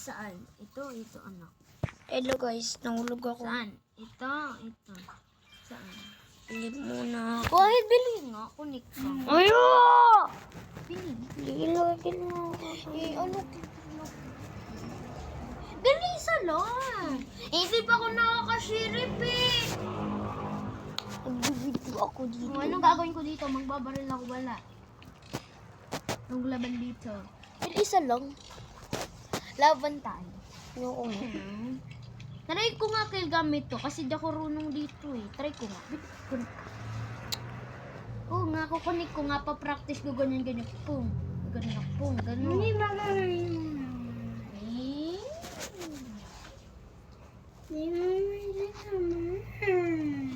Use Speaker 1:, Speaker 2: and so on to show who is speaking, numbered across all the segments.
Speaker 1: Saan? Ito anak.
Speaker 2: Hello guys, nahulog ako.
Speaker 1: Saan? Ito. Saan?
Speaker 2: Bilib muna.
Speaker 1: Kahit bilhin nga, kunik ka.
Speaker 2: Ayo!
Speaker 1: Bilhin.
Speaker 2: Lagil mo.
Speaker 1: Ano? Dali isa lang. Hindi pa ako nakakashirip eh.
Speaker 2: Nagbibidyo ako dito.
Speaker 1: Anong gagawin ko dito? Magbabaril ako, wala. Anong laban dito?
Speaker 2: Isa lang.
Speaker 1: Laban tayo.
Speaker 2: Oo.
Speaker 1: Try ko nga kayo gamit to kasi di ako runong dito eh. Try ko nga. Oo nga, kukunik ko nga, pa-practice ko ganyan. Pum. Ganyan, pum. Ganyan.
Speaker 2: Hindi magaling.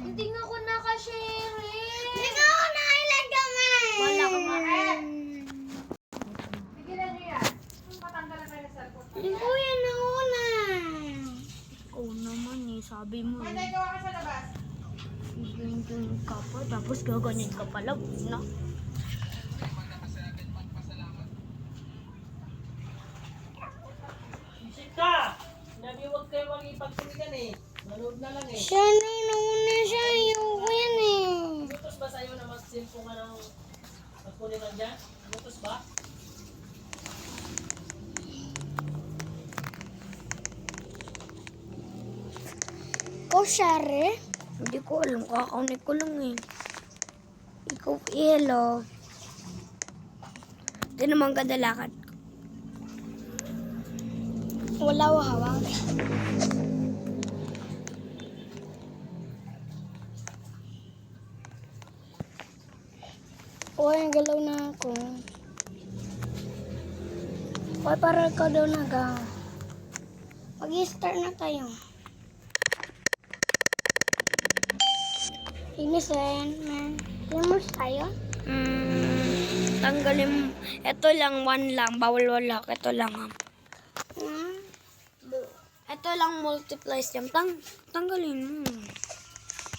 Speaker 1: Hindi nga ako nakashare eh.
Speaker 2: Hindi ka ako nailagaman.
Speaker 1: Wala ka nga.
Speaker 2: Hindi ko yan nauna.
Speaker 1: Ikaw naman eh, sabi mo eh.
Speaker 3: Matay, gawa ka sa labas.
Speaker 1: Ganyan ka pa, tapos gaganyan ka pala. Na.
Speaker 3: Sika! Nabi huwag kayo mag-ipagsuligan eh. Manood na lang eh.
Speaker 2: Siya nung nauna siya. Ayoko yan eh.
Speaker 3: Lutos ba sa'yo na mas simple nga ng pagkulitan dyan? Lutos ba?
Speaker 2: Ikaw, Shari? Hindi ko alam. Kakaunay ko lang eh. Ikaw, hello. Ito naman kadalakan. Wala ko hawak. Uy, galaw na ako. Uy, para ikaw daw naga. Mag-i-start na tayo. Innocent, man. Limos tayo? Tanggalin mo. Ito lang, one lang. Bawal wala. Ito lang, ha. Ito lang multiply stem. Tanggalin mo.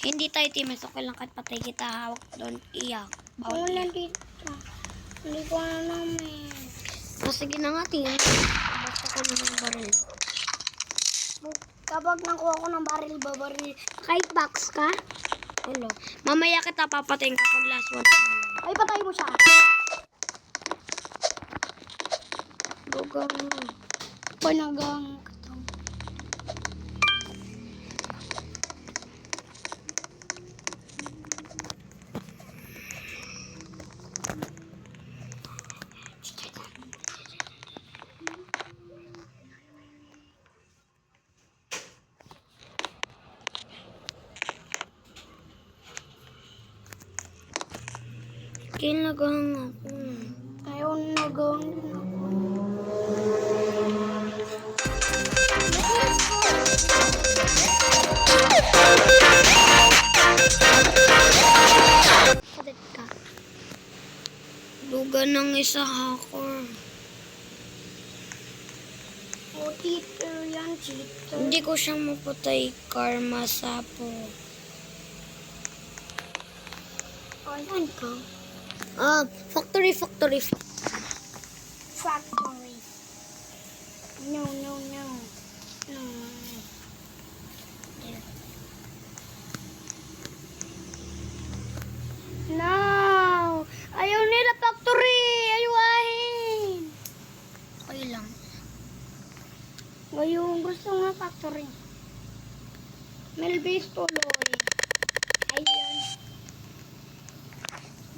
Speaker 2: Hindi tayo times. Okay lang kahit patay kita. Hawak doon. Iyak. Bawal wala dito. Hindi ko na namin. Sige na nga, tingin. Basta ko ng baril. Kapag nakuha ko ng baril, babaril. Kahit box ka? Hello. Mamaya kita papatayin kapag last one. Ay, patay mo siya. Bugang. Panagang. Kinagang ako. Ayaw nagang din ako. Padat ka. Luga ng isa hacker. O, cheater yan, cheater. Hindi ko siya mapatay, karma sapo. Ayan ka. Factory. No. No! Ayaw nila factory! Ayawahin! Okay lang. Ngayon, gusto nga factory. Melbase tuloy. Ayan.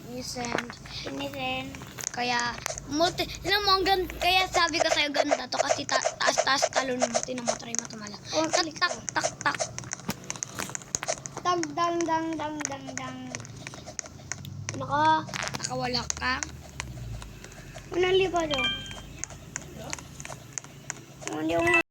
Speaker 2: Innocent. Kaya, alam mo, kaya sabi ko sa'yo ganda to kasi taas talon mo, tinamatry mo tumala. Tak. Dang. Nakawala ka? Unang liba daw. Hindi ako